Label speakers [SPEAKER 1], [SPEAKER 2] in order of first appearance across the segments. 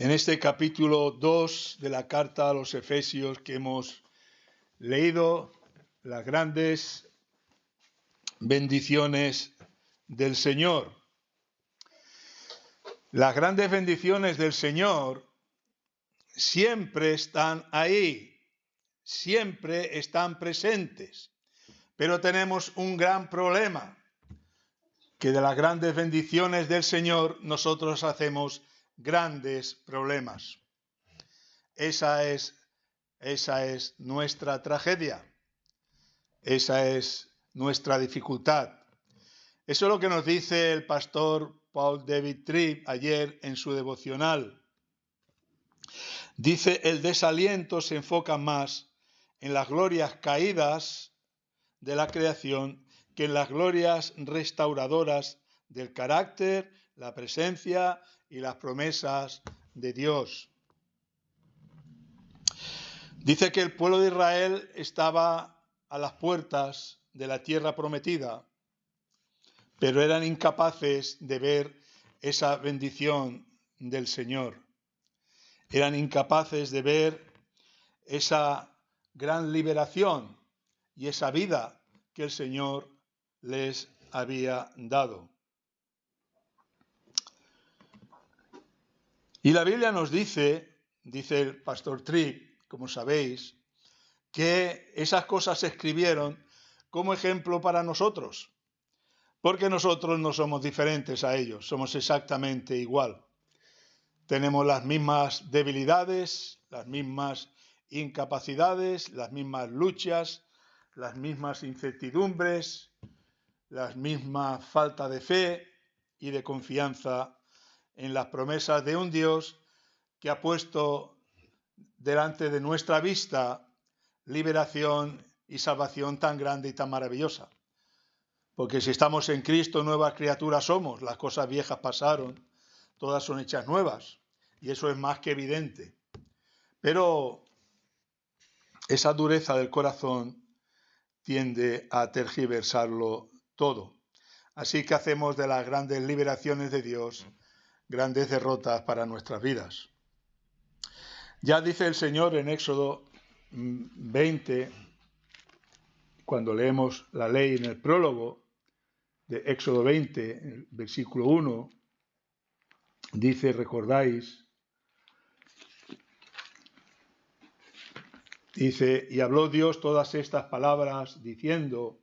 [SPEAKER 1] En este capítulo 2 de la carta a los Efesios que hemos leído, las grandes bendiciones del Señor. Las grandes bendiciones del Señor siempre están ahí, siempre están presentes, pero tenemos un gran problema, que de las grandes bendiciones del Señor nosotros hacemos grandes problemas. Esa es nuestra tragedia, esa es nuestra dificultad. Eso es lo que nos dice el pastor Paul David Tripp ayer en su devocional. Dice, el desaliento se enfoca más en las glorias caídas de la creación que en las glorias restauradoras del carácter, la presencia y las promesas de Dios. Dice que el pueblo de Israel estaba a las puertas de la tierra prometida, pero eran incapaces de ver esa bendición del Señor. Eran incapaces de ver esa gran liberación y esa vida que el Señor les había dado. Y la Biblia nos dice el pastor Tripp, como sabéis, que esas cosas se escribieron como ejemplo para nosotros, porque nosotros no somos diferentes a ellos, somos exactamente igual. Tenemos las mismas debilidades, las mismas incapacidades, las mismas luchas, las mismas incertidumbres, las mismas falta de fe y de confianza en las promesas de un Dios que ha puesto delante de nuestra vista liberación y salvación tan grande y tan maravillosa. Porque si estamos en Cristo, nuevas criaturas somos, las cosas viejas pasaron, todas son hechas nuevas, y eso es más que evidente. Pero esa dureza del corazón tiende a tergiversarlo todo. Así que hacemos de las grandes liberaciones de Dios grandes derrotas para nuestras vidas. Ya dice el Señor en Éxodo 20, cuando leemos la ley en el prólogo de Éxodo 20, el versículo 1, dice, recordáis, dice, y habló Dios todas estas palabras diciendo,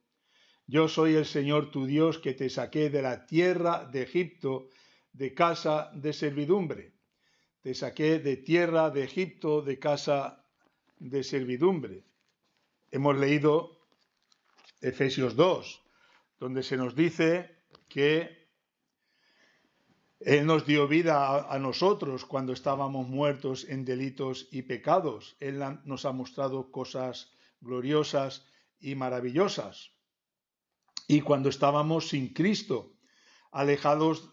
[SPEAKER 1] yo soy el Señor tu Dios que te saqué de la tierra de Egipto, de casa de servidumbre. Te saqué de tierra de Egipto, de casa de servidumbre. Hemos leído Efesios 2, donde se nos dice que Él nos dio vida a nosotros cuando estábamos muertos en delitos y pecados. Él nos ha mostrado cosas gloriosas y maravillosas. Y cuando estábamos sin Cristo, alejados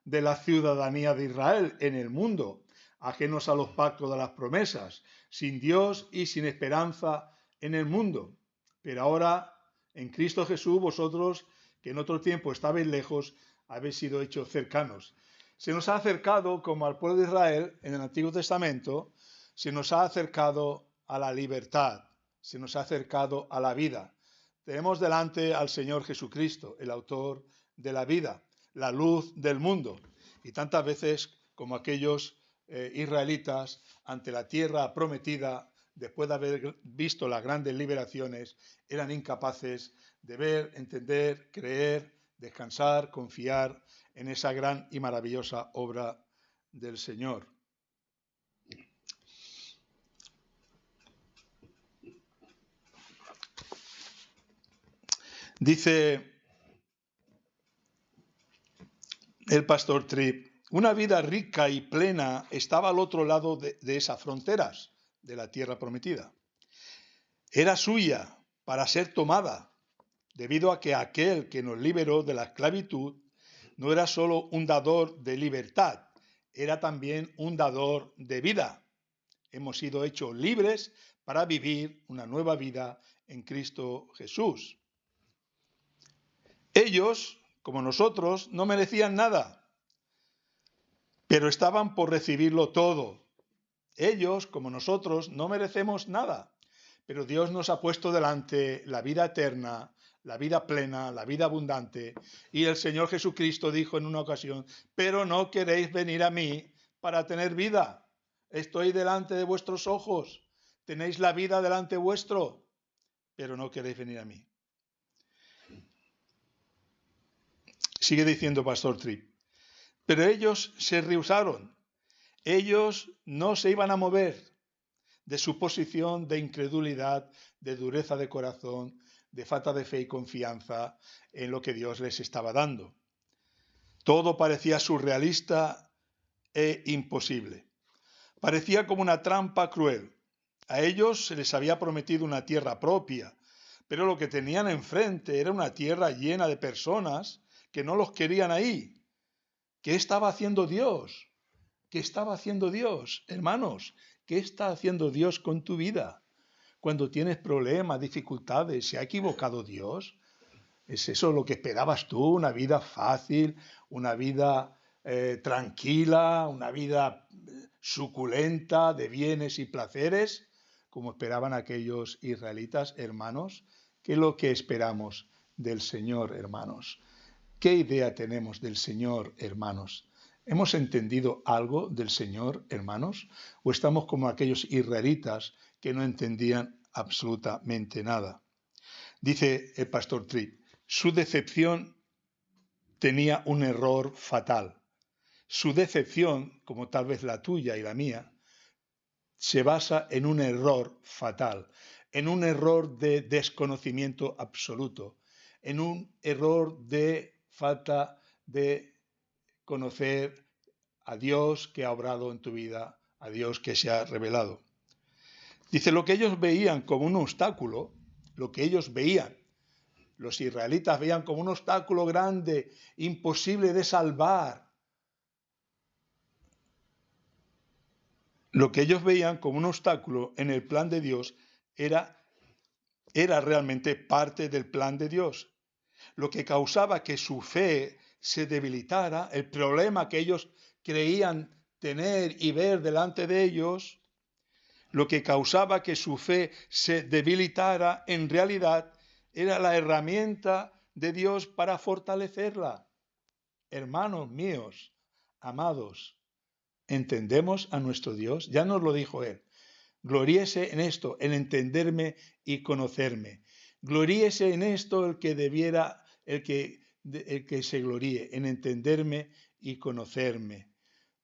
[SPEAKER 1] de la ciudadanía de Israel en el mundo, ajenos a los pactos de las promesas, sin Dios y sin esperanza en el mundo. Pero ahora, en Cristo Jesús, vosotros, que en otro tiempo estabais lejos, habéis sido hechos cercanos. Se nos ha acercado, como al pueblo de Israel en el Antiguo Testamento, se nos ha acercado a la libertad, se nos ha acercado a la vida. Tenemos delante al Señor Jesucristo, el autor de la vida, la luz del mundo. Y tantas veces como aquellos israelitas ante la tierra prometida, después de haber visto las grandes liberaciones, eran incapaces de ver, entender, creer, descansar, confiar en esa gran y maravillosa obra del Señor. Dice el pastor Tripp, una vida rica y plena estaba al otro lado de esas fronteras de la tierra prometida. Era suya para ser tomada, debido a que aquel que nos liberó de la esclavitud no era solo un dador de libertad, era también un dador de vida. Hemos sido hechos libres para vivir una nueva vida en Cristo Jesús. Ellos, como nosotros, no merecían nada. pero estaban por recibirlo todo. Ellos, como nosotros, no merecemos nada, pero Dios nos ha puesto delante la vida eterna, la vida plena, la vida abundante. Y el Señor Jesucristo dijo en una ocasión, pero no queréis venir a mí para tener vida. Estoy delante de vuestros ojos, tenéis la vida delante vuestro, pero no queréis venir a mí. Sigue diciendo Pastor Tripp, pero ellos se rehusaron. Ellos no se iban a mover de su posición de incredulidad, de dureza de corazón, de falta de fe y confianza en lo que Dios les estaba dando. Todo parecía surrealista e imposible. Parecía como una trampa cruel. A ellos se les había prometido una tierra propia, pero lo que tenían enfrente era una tierra llena de personas que no los querían ahí. ¿Qué estaba haciendo Dios? ¿Qué estaba haciendo Dios? Hermanos, ¿qué está haciendo Dios con tu vida? Cuando tienes problemas, dificultades, ¿se ha equivocado Dios? ¿Es eso lo que esperabas tú? ¿Una vida fácil? ¿Una vida tranquila? ¿Una vida suculenta de bienes y placeres? Como esperaban aquellos israelitas, hermanos. ¿Qué es lo que esperamos del Señor, hermanos? ¿Qué idea tenemos del Señor, hermanos? ¿Hemos entendido algo del Señor, hermanos? ¿O estamos como aquellos israelitas que no entendían absolutamente nada? Dice el pastor Tripp, su decepción tenía un error fatal. Su decepción, como tal vez la tuya y la mía, se basa en un error fatal, en un error de desconocimiento absoluto, en un error de falta de conocer a Dios que ha obrado en tu vida, a Dios que se ha revelado. Dice, lo que ellos veían como un obstáculo, lo que ellos veían, los israelitas veían como un obstáculo grande, imposible de salvar. Lo que ellos veían como un obstáculo en el plan de Dios era realmente parte del plan de Dios. Lo que causaba que su fe se debilitara, el problema que ellos creían tener y ver delante de ellos, lo que causaba que su fe se debilitara, en realidad era la herramienta de Dios para fortalecerla. Hermanos míos, amados, ¿entendemos a nuestro Dios? Ya nos lo dijo Él. Gloríese en esto, en entenderme y conocerme. Gloríese en esto el que debiera, el que se gloríe, en entenderme y conocerme.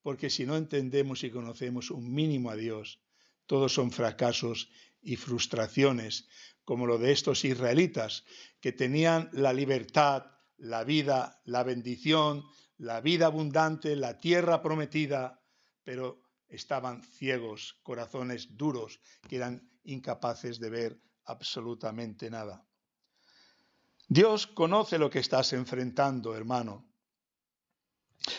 [SPEAKER 1] Porque si no entendemos y conocemos un mínimo a Dios, todos son fracasos y frustraciones, como lo de estos israelitas, que tenían la libertad, la vida, la bendición, la vida abundante, la tierra prometida, pero estaban ciegos, corazones duros, que eran incapaces de ver absolutamente nada. Dios conoce lo que estás enfrentando, hermano.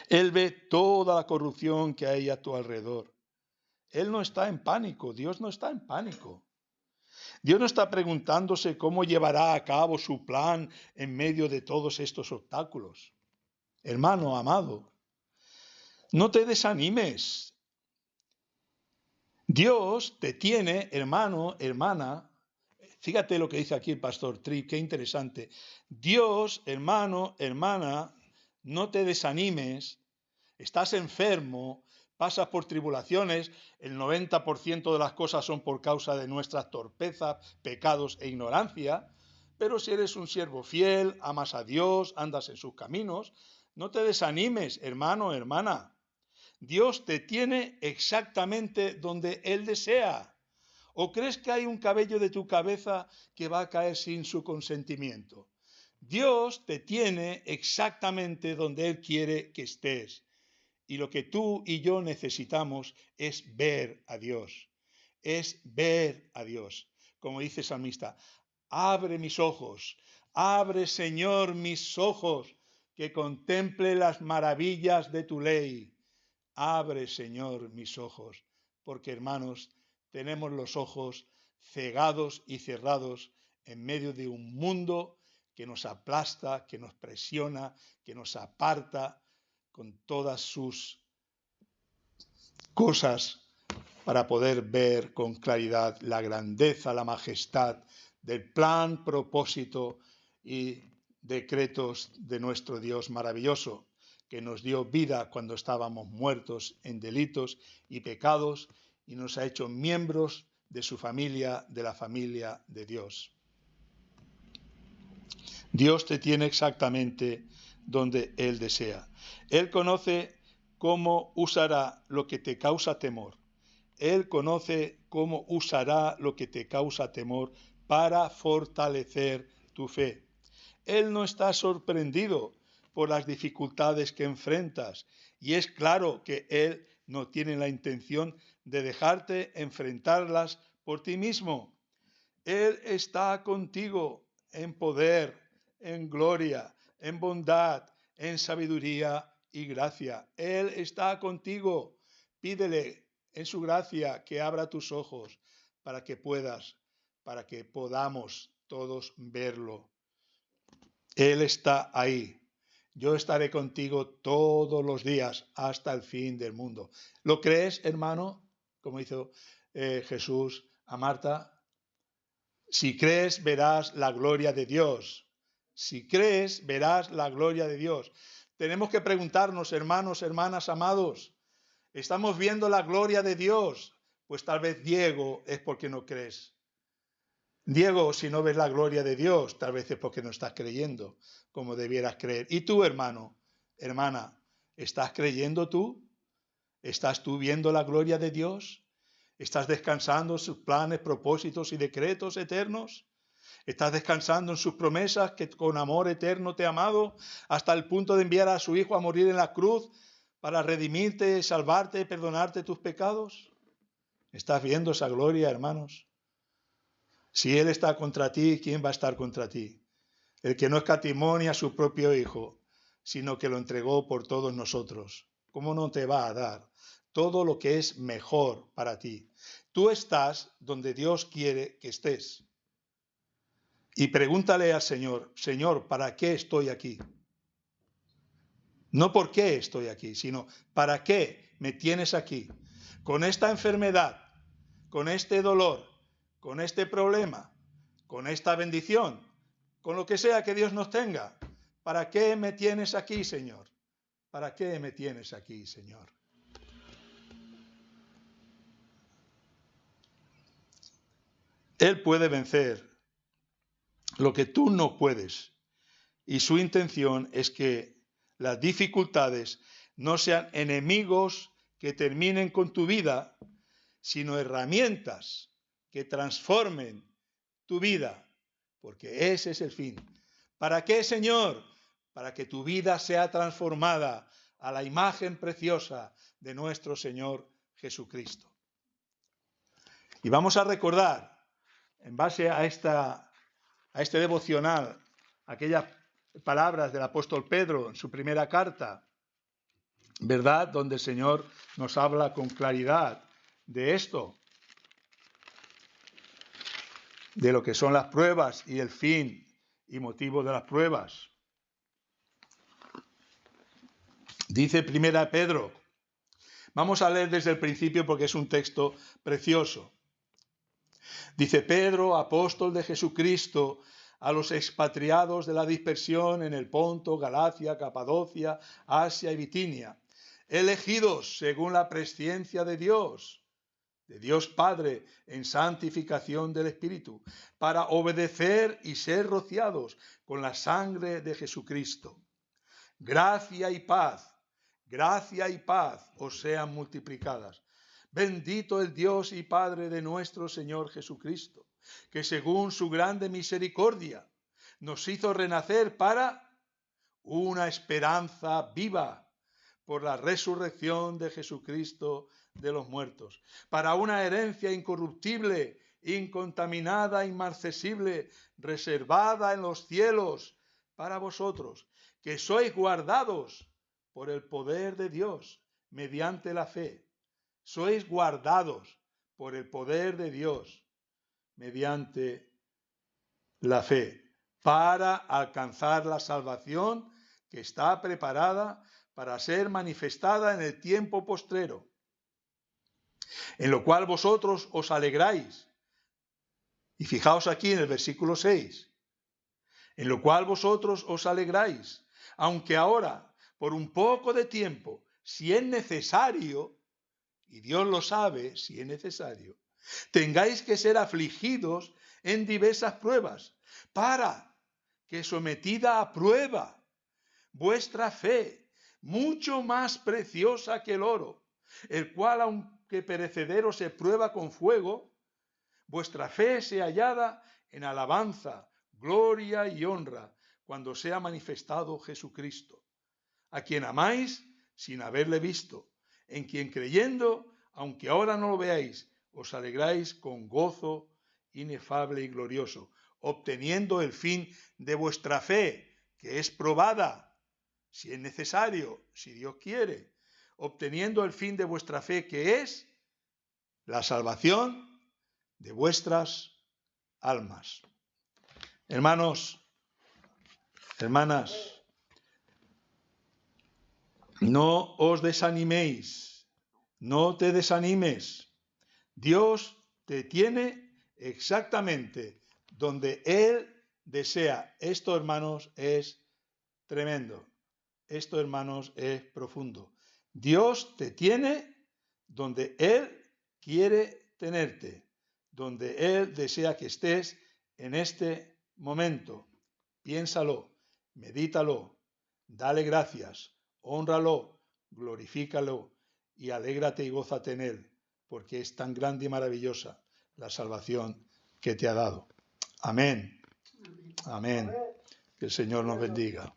[SPEAKER 1] Él ve toda la corrupción que hay a tu alrededor. Él no está en pánico, Dios no está en pánico. Dios no está preguntándose cómo llevará a cabo su plan en medio de todos estos obstáculos. Hermano amado, no te desanimes. Dios te tiene, hermano, hermana. Fíjate lo que dice aquí el pastor Tripp, qué interesante. Dios, hermano, hermana, no te desanimes. Estás enfermo, pasas por tribulaciones, el 90% de las cosas son por causa de nuestras torpezas, pecados e ignorancia, pero si eres un siervo fiel, amas a Dios, andas en sus caminos, no te desanimes, hermano, hermana. Dios te tiene exactamente donde Él desea. ¿O crees que hay un cabello de tu cabeza que va a caer sin su consentimiento? Dios te tiene exactamente donde Él quiere que estés. Y lo que tú y yo necesitamos es ver a Dios. Es ver a Dios. Como dice el salmista, abre mis ojos, abre Señor mis ojos, que contemple las maravillas de tu ley. Abre, Señor, mis ojos, porque, hermanos, tenemos los ojos cegados y cerrados en medio de un mundo que nos aplasta, que nos presiona, que nos aparta con todas sus cosas para poder ver con claridad la grandeza, la majestad del plan, propósito y decretos de nuestro Dios maravilloso, que nos dio vida cuando estábamos muertos en delitos y pecados y nos ha hecho miembros de su familia, de la familia de Dios. Dios te tiene exactamente donde Él desea. Él conoce cómo usará lo que te causa temor. Él conoce cómo usará lo que te causa temor para fortalecer tu fe. Él no está sorprendido por las dificultades que enfrentas y es claro que Él no tiene la intención de dejarte enfrentarlas por ti mismo. Él está contigo en poder, en gloria, en bondad, en sabiduría y gracia. Él está contigo. Pídele en su gracia que abra tus ojos para que podamos todos verlo. Él está ahí. Yo estaré contigo todos los días hasta el fin del mundo. ¿Lo crees, hermano? Como hizo Jesús a Marta. Si crees, verás la gloria de Dios. Si crees, verás la gloria de Dios. Tenemos que preguntarnos, hermanos, hermanas, amados, ¿estamos viendo la gloria de Dios? Pues tal vez, Diego, es porque no crees. Diego, si no ves la gloria de Dios, tal vez es porque no estás creyendo como debieras creer. ¿Y tú, hermano, hermana, estás creyendo tú? ¿Estás tú viendo la gloria de Dios? ¿Estás descansando en sus planes, propósitos y decretos eternos? ¿Estás descansando en sus promesas que con amor eterno te ha amado hasta el punto de enviar a su Hijo a morir en la cruz para redimirte, salvarte y perdonarte tus pecados? ¿Estás viendo esa gloria, hermanos? Si Él está contra ti, ¿quién va a estar contra ti? El que no escatimó a su propio Hijo, sino que lo entregó por todos nosotros. ¿Cómo no te va a dar todo lo que es mejor para ti? Tú estás donde Dios quiere que estés. Y pregúntale al Señor, Señor, ¿para qué estoy aquí? No por qué estoy aquí, sino ¿para qué me tienes aquí? Con esta enfermedad, con este dolor, con este problema, con esta bendición, con lo que sea que Dios nos tenga. ¿Para qué me tienes aquí, Señor? ¿Para qué me tienes aquí, Señor? Él puede vencer lo que tú no puedes. Y su intención es que las dificultades no sean enemigos que terminen con tu vida, sino herramientas que transformen tu vida, porque ese es el fin. ¿Para qué, Señor? Para que tu vida sea transformada a la imagen preciosa de nuestro Señor Jesucristo. Y vamos a recordar, en base a este devocional, aquellas palabras del apóstol Pedro en su primera carta, ¿verdad? Donde el Señor nos habla con claridad de esto, de lo que son las pruebas y el fin y motivo de las pruebas. Dice primera Pedro, vamos a leer desde el principio porque es un texto precioso. Dice Pedro, apóstol de Jesucristo, a los expatriados de la dispersión en el Ponto, Galacia, Capadocia, Asia y Bitinia, elegidos según la presciencia de Dios Padre, en santificación del Espíritu, para obedecer y ser rociados con la sangre de Jesucristo. Gracia y paz os sean multiplicadas. Bendito el Dios y Padre de nuestro Señor Jesucristo, que según su grande misericordia nos hizo renacer para una esperanza viva por la resurrección de Jesucristo de los muertos, para una herencia incorruptible, incontaminada, inmarcesible, reservada en los cielos para vosotros, que sois guardados por el poder de Dios mediante la fe. Sois guardados por el poder de Dios mediante la fe, para alcanzar la salvación que está preparada para ser manifestada en el tiempo postrero. en lo cual vosotros os alegráis. Y fijaos aquí en el versículo 6, en lo cual vosotros os alegráis, aunque ahora, por un poco de tiempo, si es necesario, y Dios lo sabe, si es necesario, tengáis que ser afligidos en diversas pruebas, para que sometida a prueba vuestra fe, mucho más preciosa que el oro, el cual aunque perecedero se prueba con fuego, vuestra fe sea hallada en alabanza, gloria y honra cuando sea manifestado Jesucristo, a quien amáis sin haberle visto, en quien creyendo, aunque ahora no lo veáis, os alegráis con gozo inefable y glorioso, obteniendo el fin de vuestra fe, que es probada, si es necesario, si Dios quiere, obteniendo el fin de vuestra fe, que es la salvación de vuestras almas. Hermanos, hermanas, no os desaniméis, no te desanimes. Dios te tiene exactamente donde Él desea. Esto, hermanos, es tremendo. Esto, hermanos, es profundo. Dios te tiene donde Él quiere tenerte, donde Él desea que estés en este momento. Piénsalo, medítalo, dale gracias, hónralo, glorifícalo y alégrate y gózate en Él, porque es tan grande y maravillosa la salvación que te ha dado. Amén. Amén. Que el Señor nos bendiga.